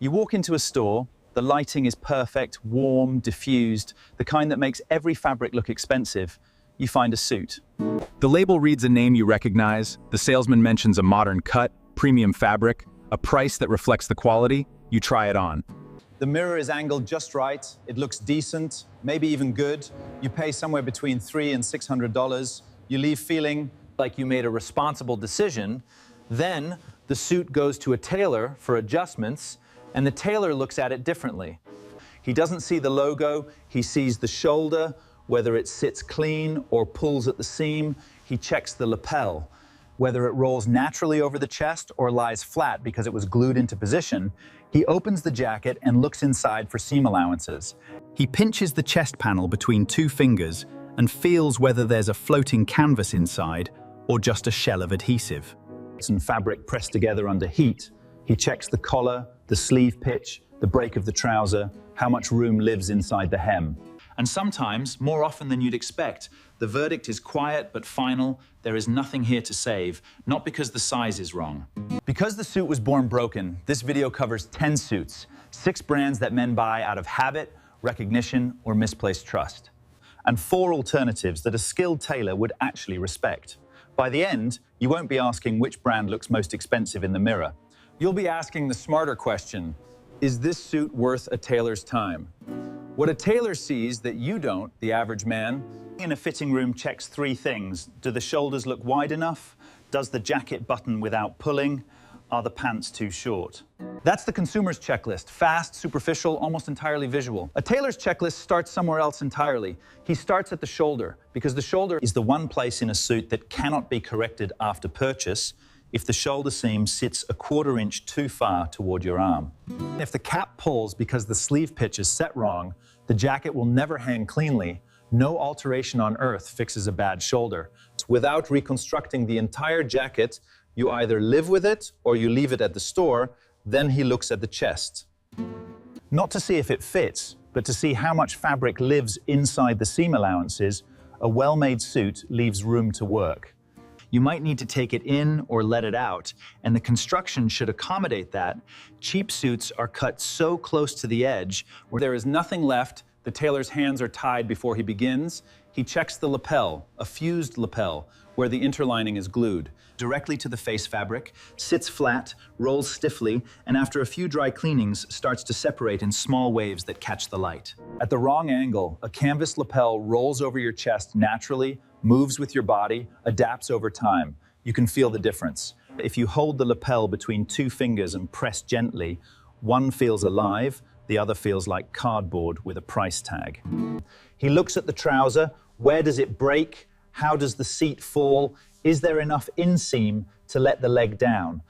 You walk into a store, the lighting is perfect, warm, diffused, the kind that makes every fabric look expensive. You find a suit. The label reads a name you recognize, the salesman mentions a modern cut, premium fabric, a price that reflects the quality. You try it on. The mirror is angled just right, it looks decent, maybe even good. You pay somewhere between $300 and $600. You leave feeling like you made a responsible decision. Then the suit goes to a tailor for adjustments, and the tailor looks at it differently. He doesn't see the logo, he sees the shoulder, whether it sits clean or pulls at the seam. He checks the lapel, whether it rolls naturally over the chest or lies flat because it was glued into position. He opens the jacket and looks inside for seam allowances. He pinches the chest panel between two fingers and feels whether there's a floating canvas inside or just a shell of adhesive. Some fabric pressed together under heat. He checks the collar, the sleeve pitch, the break of the trouser, how much room lives inside the hem. And sometimes, more often than you'd expect, the verdict is quiet but final. There is nothing here to save, not because the size is wrong. Because the suit was born broken, this video covers 10 suits, 6 brands that men buy out of habit, recognition, or misplaced trust, and 4 alternatives that a skilled tailor would actually respect. By the end, you won't be asking which brand looks most expensive in the mirror. You'll be asking the smarter question, is this suit worth a tailor's time? What a tailor sees that you don't, the average man, in a fitting room checks 3 things. Do the shoulders look wide enough? Does the jacket button without pulling? Are the pants too short? That's the consumer's checklist, fast, superficial, almost entirely visual. A tailor's checklist starts somewhere else entirely. He starts at the shoulder, because the shoulder is the one place in a suit that cannot be corrected after purchase if the shoulder seam sits a 1/4 inch too far toward your arm. If the cap pulls because the sleeve pitch is set wrong, the jacket will never hang cleanly. No alteration on earth fixes a bad shoulder. Without reconstructing the entire jacket, you either live with it or you leave it at the store. Then he looks at the chest. Not to see if it fits, but to see how much fabric lives inside the seam allowances. A well-made suit leaves room to work. You might need to take it in or let it out, and the construction should accommodate that. Cheap suits are cut so close to the edge where there is nothing left. The tailor's hands are tied before he begins. He checks the lapel, a fused lapel, where the interlining is glued directly to the face fabric, sits flat, rolls stiffly, and after a few dry cleanings, starts to separate in small waves that catch the light. At the wrong angle, a canvas lapel rolls over your chest naturally, moves with your body, adapts over time. You can feel the difference. If you hold the lapel between 2 fingers and press gently, one feels alive, the other feels like cardboard with a price tag. He looks at the trouser. Where does it break? How does the seat fall? Is there enough inseam to let the leg down?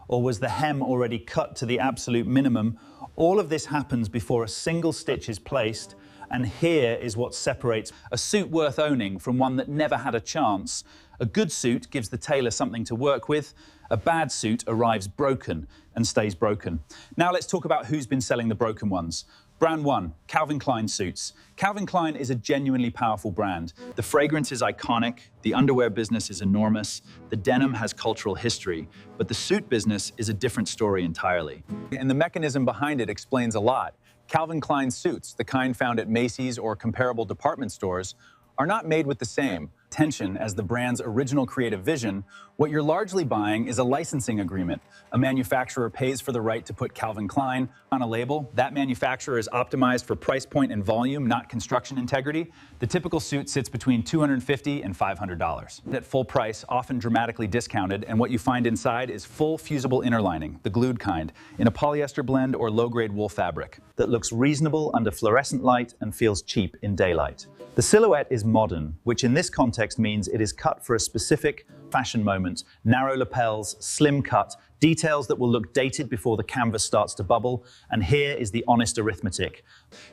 Or was the hem already cut to the absolute minimum? All of this happens before a single stitch is placed, and here is what separates a suit worth owning from one that never had a chance. A good suit gives the tailor something to work with. A bad suit arrives broken and stays broken. Now let's talk about who's been selling the broken ones. Brand 1, Calvin Klein suits. Calvin Klein is a genuinely powerful brand. The fragrance is iconic, the underwear business is enormous, the denim has cultural history, but the suit business is a different story entirely. And the mechanism behind it explains a lot. Calvin Klein suits, the kind found at Macy's or comparable department stores, are not made with the same tension as the brand's original creative vision. What you're largely buying is a licensing agreement. A manufacturer pays for the right to put Calvin Klein on a label. That manufacturer is optimized for price point and volume, not construction integrity. The typical suit sits between $250 and $500. At full price, often dramatically discounted, and what you find inside is full fusible interlining, the glued kind, in a polyester blend or low-grade wool fabric that looks reasonable under fluorescent light and feels cheap in daylight. The silhouette is modern, which in this context means it is cut for a specific fashion moment. Narrow lapels, slim cut, details that will look dated before the canvas starts to bubble. And here is the honest arithmetic.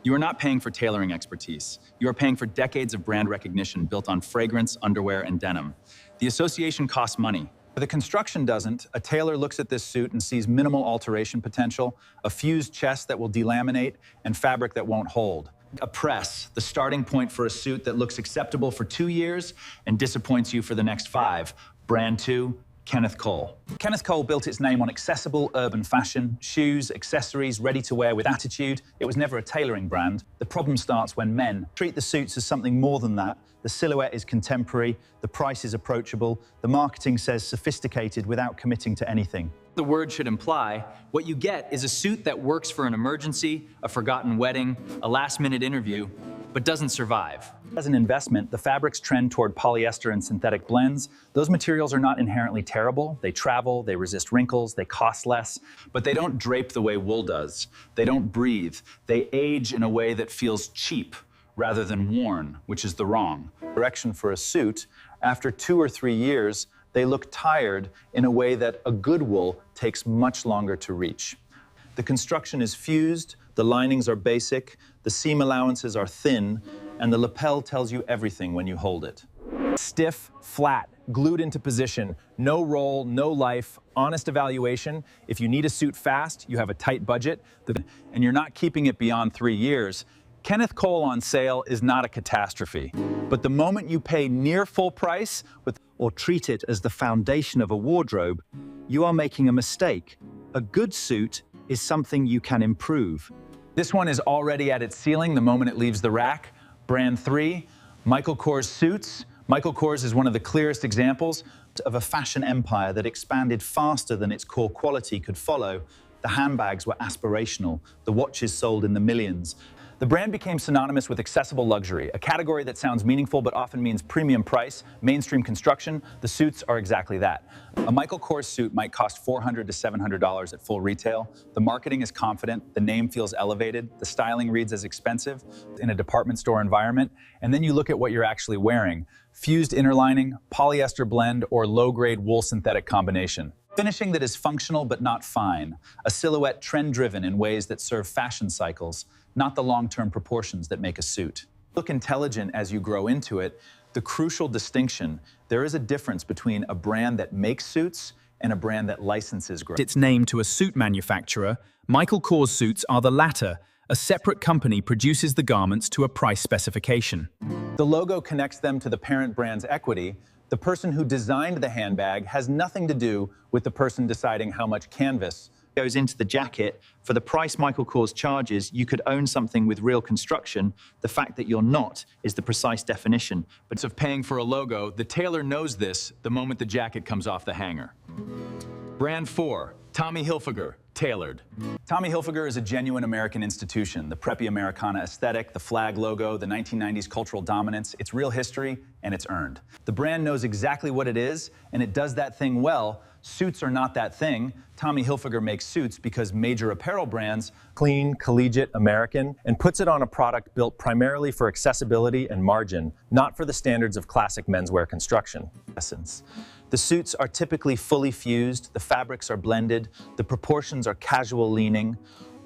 You are not paying for tailoring expertise. You are paying for decades of brand recognition built on fragrance, underwear, and denim. The association costs money. The construction doesn't. A tailor looks at this suit and sees minimal alteration potential, a fused chest that will delaminate, and fabric that won't hold. A press, the starting point for a suit that looks acceptable for 2 years and disappoints you for the next 5. Brand 2, Kenneth Cole. Kenneth Cole built its name on accessible urban fashion, shoes, accessories, ready to wear with attitude. It was never a tailoring brand. The problem starts when men treat the suits as something more than that. The silhouette is contemporary, the price is approachable, the marketing says sophisticated without committing to anything. The word should imply, what you get is a suit that works for an emergency, a forgotten wedding, a last-minute interview, but doesn't survive. As an investment, the fabrics trend toward polyester and synthetic blends. Those materials are not inherently terrible. They travel, they resist wrinkles, they cost less, but they don't drape the way wool does. They don't breathe. They age in a way that feels cheap rather than worn, which is the wrong direction for a suit. After 2 or 3 years, they look tired in a way that a good wool takes much longer to reach. The construction is fused, the linings are basic, the seam allowances are thin, and the lapel tells you everything when you hold it. Stiff, flat, glued into position, no roll, no life, honest evaluation. If you need a suit fast, you have a tight budget, and you're not keeping it beyond 3 years, Kenneth Cole on sale is not a catastrophe. But the moment you pay near full price or treat it as the foundation of a wardrobe, you are making a mistake. A good suit is something you can improve. This one is already at its ceiling the moment it leaves the rack. Brand 3, Michael Kors suits. Michael Kors is one of the clearest examples of a fashion empire that expanded faster than its core quality could follow. The handbags were aspirational, the watches sold in the millions. The brand became synonymous with accessible luxury, a category that sounds meaningful but often means premium price, mainstream construction. The suits are exactly that. A Michael Kors suit might cost $400 to $700 at full retail. The marketing is confident, the name feels elevated, the styling reads as expensive in a department store environment, and then you look at what you're actually wearing. Fused inner lining, polyester blend, or low-grade wool synthetic combination. Finishing that is functional but not fine. A silhouette trend-driven in ways that serve fashion cycles, not the long-term proportions that make a suit. Look intelligent as you grow into it. The crucial distinction, there is a difference between a brand that makes suits and a brand that licenses its name to a suit manufacturer. Michael Kors suits are the latter. A separate company produces the garments to a price specification. The logo connects them to the parent brand's equity. The person who designed the handbag has nothing to do with the person deciding how much canvas goes into the jacket. For the price Michael Kors charges, you could own something with real construction. The fact that you're not is the precise definition. But of paying for a logo, the tailor knows this the moment the jacket comes off the hanger. Brand 4, Tommy Hilfiger, tailored. Tommy Hilfiger is a genuine American institution. The preppy Americana aesthetic, the flag logo, the 1990s cultural dominance, it's real history and it's earned. The brand knows exactly what it is and it does that thing well. Suits are not that thing. Tommy Hilfiger makes suits because major apparel brands clean, collegiate, American, and puts it on a product built primarily for accessibility and margin, not for the standards of classic menswear construction. The suits are typically fully fused, the fabrics are blended, the proportions are casual leaning,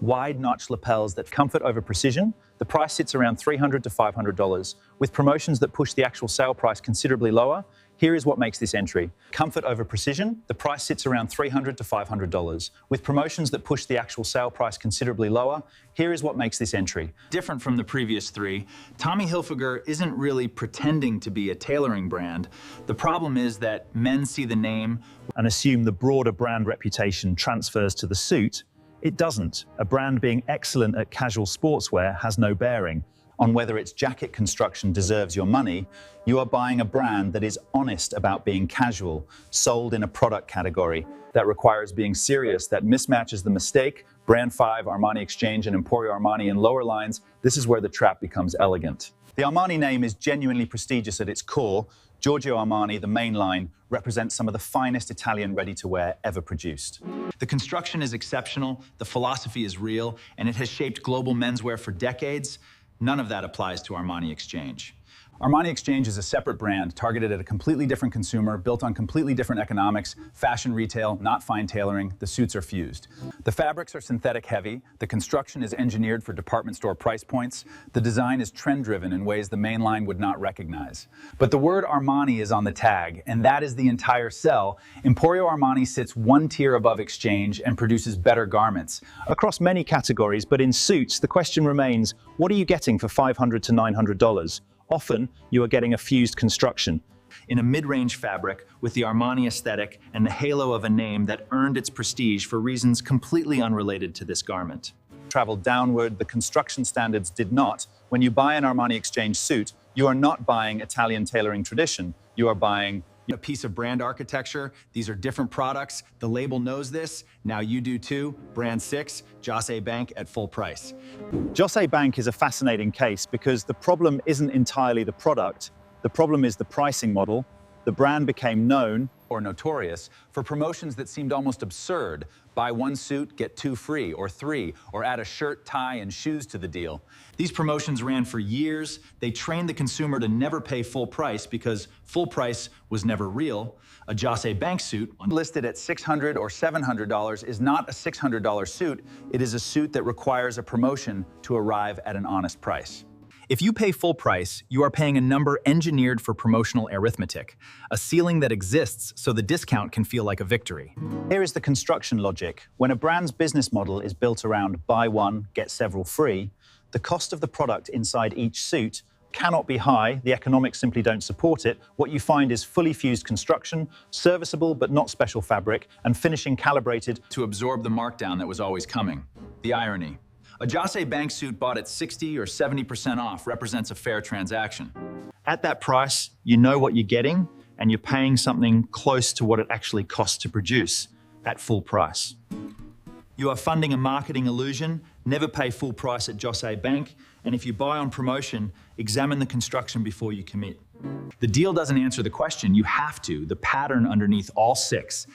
wide notch lapels that comfort over precision. The price sits around $300 to $500. With promotions that push the actual sale price considerably lower, here is what makes this entry. Comfort over precision, the price sits around $300 to $500. With promotions that push the actual sale price considerably lower, here is what makes this entry. Different from the previous 3, Tommy Hilfiger isn't really pretending to be a tailoring brand. The problem is that men see the name and assume the broader brand reputation transfers to the suit. It doesn't. A brand being excellent at casual sportswear has no bearing on whether its jacket construction deserves your money. You are buying a brand that is honest about being casual, sold in a product category that requires being serious, that mismatches the mistake. Brand 5, Armani Exchange, and Emporio Armani in lower lines. This is where the trap becomes elegant. The Armani name is genuinely prestigious at its core. Giorgio Armani, the main line, represents some of the finest Italian ready-to-wear ever produced. The construction is exceptional, the philosophy is real, and it has shaped global menswear for decades. None of that applies to Armani Exchange. Armani Exchange is a separate brand targeted at a completely different consumer, built on completely different economics, fashion retail, not fine tailoring. The suits are fused. The fabrics are synthetic heavy, the construction is engineered for department store price points, the design is trend-driven in ways the main line would not recognize. But the word Armani is on the tag, and that is the entire sell. Emporio Armani sits one tier above Exchange and produces better garments across many categories, but in suits, the question remains, what are you getting for $500 to $900? Often, you are getting a fused construction. in a mid-range fabric with the Armani aesthetic and the halo of a name that earned its prestige for reasons completely unrelated to this garment. Traveled downward, the construction standards did not. When you buy an Armani Exchange suit, you are not buying Italian tailoring tradition. You are buying a piece of brand architecture. These are different products. The label knows this. Now you do too. Brand 6, Jose Bank at full price. Jose Bank is a fascinating case because the problem isn't entirely the product. The problem is the pricing model. The brand became known or notorious for promotions that seemed almost absurd. Buy one suit, get 2 free, or 3, or add a shirt, tie, and shoes to the deal. These promotions ran for years. They trained the consumer to never pay full price because full price was never real. A Jose Bank suit listed at $600 or $700 is not a $600 suit. It is a suit that requires a promotion to arrive at an honest price. If you pay full price, you are paying a number engineered for promotional arithmetic, a ceiling that exists so the discount can feel like a victory. Here is the construction logic. When a brand's business model is built around buy one, get several free, the cost of the product inside each suit cannot be high. The economics simply don't support it. What you find is fully fused construction, serviceable but not special fabric, and finishing calibrated to absorb the markdown that was always coming. The irony. A Jose Bank suit bought at 60 or 70% off represents a fair transaction. At that price, you know what you're getting, and you're paying something close to what it actually costs to produce at full price. You are funding a marketing illusion. Never pay full price at Jose Bank, and if you buy on promotion, examine the construction before you commit. The deal doesn't answer the question. You have to. The pattern underneath all 6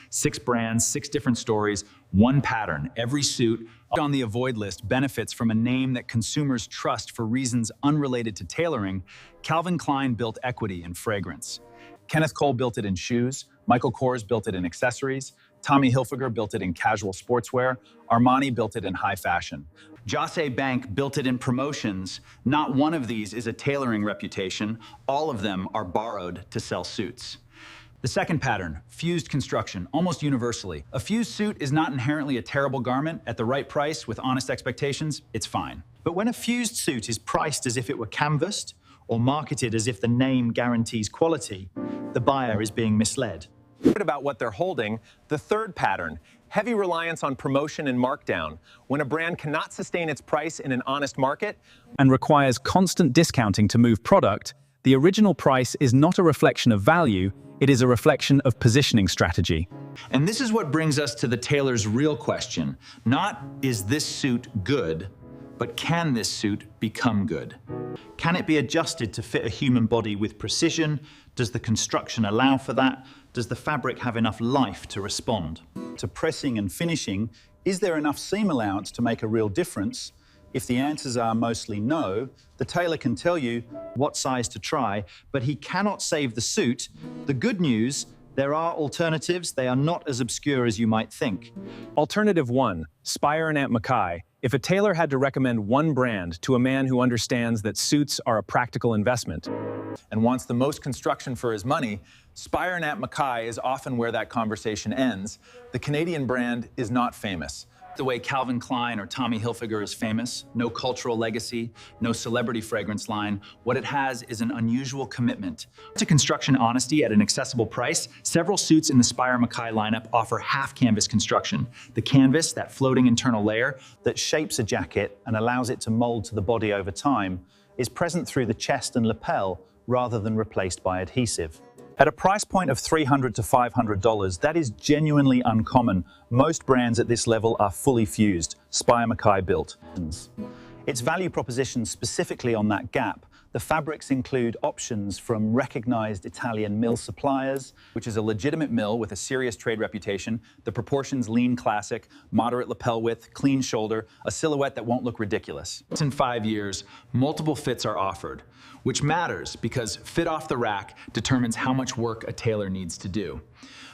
brands, 6 different stories, one pattern. Every suit on the avoid list benefits from a name that consumers trust for reasons unrelated to tailoring. Calvin Klein built equity in fragrance. Kenneth Cole built it in shoes. Michael Kors built it in accessories. Tommy Hilfiger built it in casual sportswear. Armani built it in high fashion. Jose Bank built it in promotions. Not one of these is a tailoring reputation. All of them are borrowed to sell suits. The second pattern, fused construction, almost universally. A fused suit is not inherently a terrible garment. At the right price, with honest expectations, it's fine. But when a fused suit is priced as if it were canvassed or marketed as if the name guarantees quality, the buyer is being misled. About what they're holding, the third pattern, heavy reliance on promotion and markdown. When a brand cannot sustain its price in an honest market and requires constant discounting to move product, the original price is not a reflection of value, it is a reflection of positioning strategy. And this is what brings us to the tailor's real question. Not, is this suit good, but can this suit become good? Can it be adjusted to fit a human body with precision? Does the construction allow for that? Does the fabric have enough life to respond? To pressing and finishing, is there enough seam allowance to make a real difference? If the answers are mostly no, the tailor can tell you what size to try, but he cannot save the suit. The good news, there are alternatives. They are not as obscure as you might think. Alternative 1, Spire and Aunt Mackay. If a tailor had to recommend one brand to a man who understands that suits are a practical investment and wants the most construction for his money, Spire and Aunt Mackay is often where that conversation ends. The Canadian brand is not famous. The way Calvin Klein or Tommy Hilfiger is famous, no cultural legacy, no celebrity fragrance line. What it has is an unusual commitment to construction honesty at an accessible price. Several suits in the Spire Mackay lineup offer half canvas construction. The canvas, that floating internal layer that shapes a jacket and allows it to mold to the body over time, is present through the chest and lapel rather than replaced by adhesive. At a price point of $300 to $500, that is genuinely uncommon. Most brands at this level are fully fused, Spire Mackay built. Its value proposition specifically on that gap, the fabrics include options from recognized Italian mill suppliers, which is a legitimate mill with a serious trade reputation, the proportions lean classic, moderate lapel width, clean shoulder, a silhouette that won't look ridiculous. In 5 years, multiple fits are offered, which matters because fit off the rack determines how much work a tailor needs to do.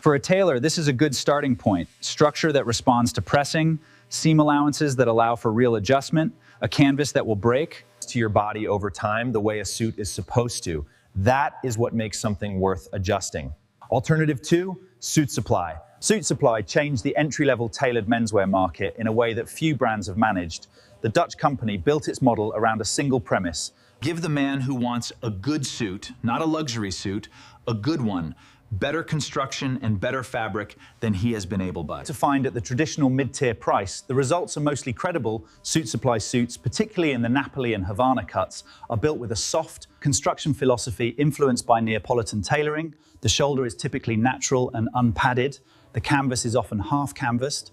For a tailor, this is a good starting point. Structure that responds to pressing, seam allowances that allow for real adjustment, a canvas that will break to your body over time the way a suit is supposed to. That is what makes something worth adjusting. Alternative 2, Suit Supply. Suit Supply changed the entry-level tailored menswear market in a way that few brands have managed. The Dutch company built its model around a single premise: Give the man who wants a good suit, not a luxury suit, a good one, better construction and better fabric than he has been able by. To find at the traditional mid-tier price, the results are mostly credible. Suit Supply suits, particularly in the Napoli and Havana cuts, are built with a soft construction philosophy influenced by Neapolitan tailoring. The shoulder is typically natural and unpadded. The canvas is often half canvassed.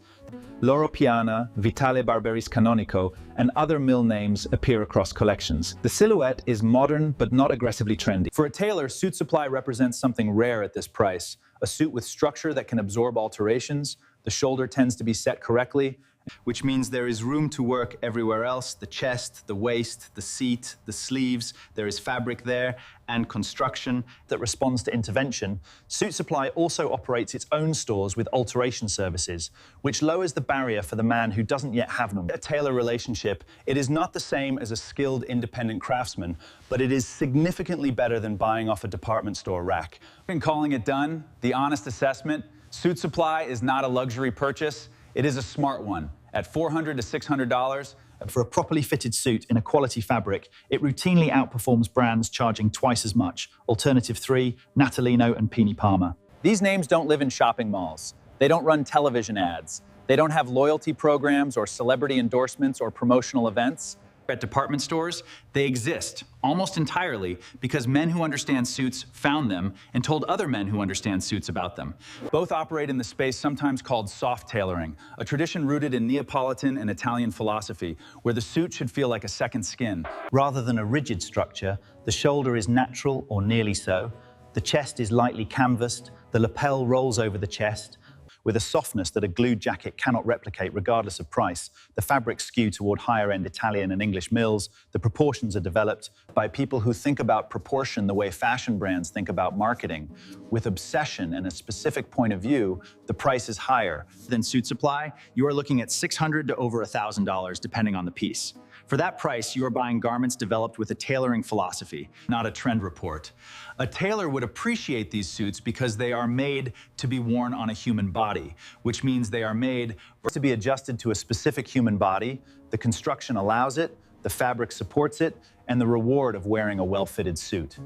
Loro Piana, Vitale Barberis Canonico, and other mill names appear across collections. The silhouette is modern but not aggressively trendy. For a tailor, Suit Supply represents something rare at this price. A suit with structure that can absorb alterations. The shoulder tends to be set correctly, which means there is room to work everywhere else: the chest, the waist, the seat, the sleeves. There is fabric there and construction that responds to intervention. Suit Supply also operates its own stores with alteration services, which lowers the barrier for the man who doesn't yet have them. A tailor relationship, it is not the same as a skilled independent craftsman, but it is significantly better than buying off a department store rack. And calling it done, the honest assessment: Suit Supply is not a luxury purchase. It is a smart one. At $400 to $600, for a properly fitted suit in a quality fabric, it routinely outperforms brands charging twice as much: Alternative 3, Natalino, and Pini Palma. These names don't live in shopping malls. They don't run television ads. They don't have loyalty programs or celebrity endorsements or promotional events. at department stores, they exist almost entirely because men who understand suits found them and told other men who understand suits about them. Both operate in the space sometimes called soft tailoring, a tradition rooted in Neapolitan and Italian philosophy, where the suit should feel like a second skin. Rather than a rigid structure, the shoulder is natural or nearly so. The chest is lightly canvassed. The lapel rolls over the chest with a softness that a glued jacket cannot replicate regardless of price. The fabrics skew toward higher-end Italian and English mills. The proportions are developed by people who think about proportion the way fashion brands think about marketing. With obsession and a specific point of view, the price is higher. Than Suit Supply, you are looking at $600 to over $1,000 depending on the piece. For that price, you are buying garments developed with a tailoring philosophy, not a trend report. A tailor would appreciate these suits because they are made to be worn on a human body, which means they are made to be adjusted to a specific human body. The construction allows it, the fabric supports it, and the reward of wearing a well-fitted suit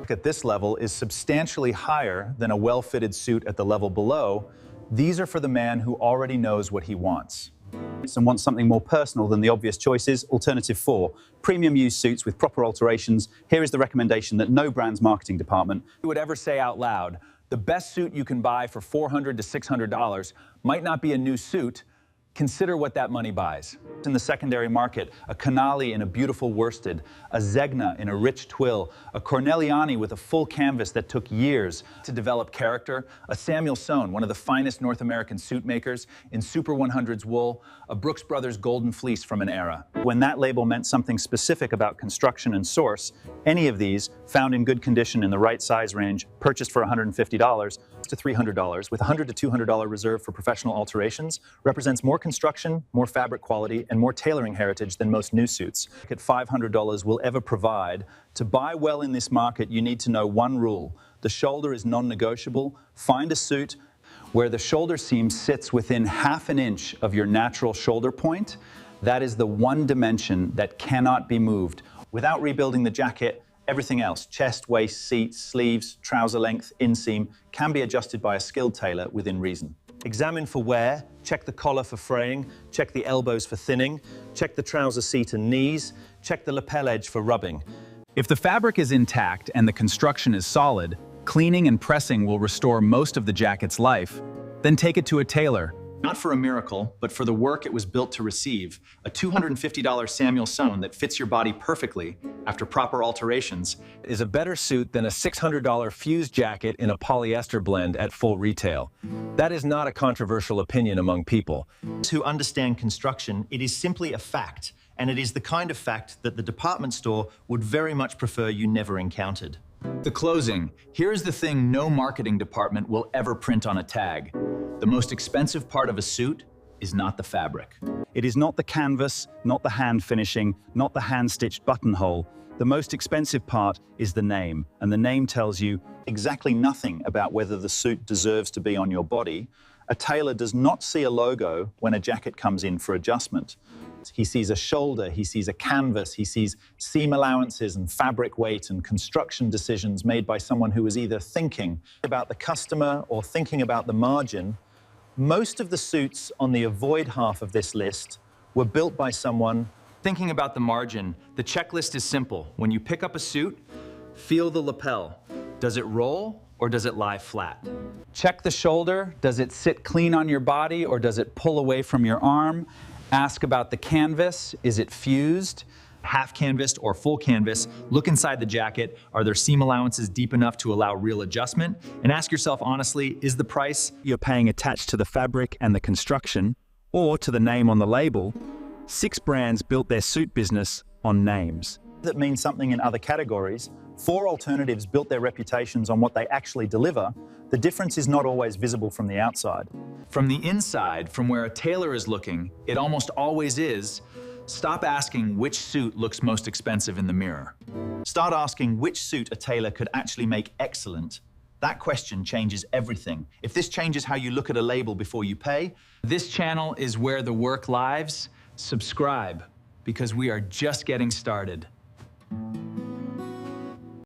at this level is substantially higher than a well-fitted suit at the level below. These are for the man who already knows what he wants and wants something more personal than the obvious choices. Alternative 4, premium used suits with proper alterations. Here is the recommendation that no brand's marketing department would ever say out loud. The best suit you can buy for $400 to $600 might not be a new suit. Consider what that money buys. In the secondary market, a Canali in a beautiful worsted, a Zegna in a rich twill, a Corneliani with a full canvas that took years to develop character, a Samuel Sohn, one of the finest North American suit makers, in Super 100's wool, a Brooks Brothers golden fleece from an era. When that label meant something specific about construction and source, any of these, found in good condition in the right size range, purchased for $150 to $300, with $100 to $200 reserved for professional alterations, represents more construction, more fabric quality, and more tailoring heritage than most new suits at $500 will ever provide. To buy well in this market, you need to know one rule. The shoulder is non-negotiable. Find a suit where the shoulder seam sits within ½ an inch of your natural shoulder point. That is the one dimension that cannot be moved. Without rebuilding the jacket, everything else, chest, waist, seat, sleeves, trouser length, inseam, can be adjusted by a skilled tailor within reason. Examine for wear, check the collar for fraying, check the elbows for thinning, check the trouser seat and knees, check the lapel edge for rubbing. If the fabric is intact and the construction is solid, cleaning and pressing will restore most of the jacket's life. Then take it to a tailor. Not for a miracle, but for the work it was built to receive. A $250 Samuel Sohn that fits your body perfectly after proper alterations is a better suit than a $600 fused jacket in a polyester blend at full retail. That is not a controversial opinion among people. To understand construction, it is simply a fact, and it is the kind of fact that the department store would very much prefer you never encountered. The closing. Here is the thing no marketing department will ever print on a tag. The most expensive part of a suit is not the fabric. It is not the canvas, not the hand finishing, not the hand-stitched buttonhole. The most expensive part is the name, and the name tells you exactly nothing about whether the suit deserves to be on your body. A tailor does not see a logo when a jacket comes in for adjustment. He sees a shoulder, he sees a canvas, he sees seam allowances and fabric weight and construction decisions made by someone who was either thinking about the customer or thinking about the margin. Most of the suits on the avoid half of this list were built by someone Thinking about the margin, the checklist is simple. When you pick up a suit, feel the lapel. Does it roll or does it lie flat? check the shoulder. Does it sit clean on your body or does it pull away from your arm? Ask about the canvas. Is it fused? Half canvas or full canvas, look inside the jacket. Are there seam allowances deep enough to allow real adjustment? And ask yourself honestly, is the price You're paying attached to the fabric and the construction, or to the name on the label. 6 brands built their suit business on names. That means something in other categories. 4 alternatives built their reputations on what they actually deliver. The difference is not always visible from the outside. from the inside, from where a tailor is looking? It almost always is. Stop asking which suit looks most expensive in the mirror. Start asking which suit a tailor could actually make excellent. That question changes everything. If this changes how you look at a label before you pay, This channel is where the work lives. Subscribe, because we are just getting started.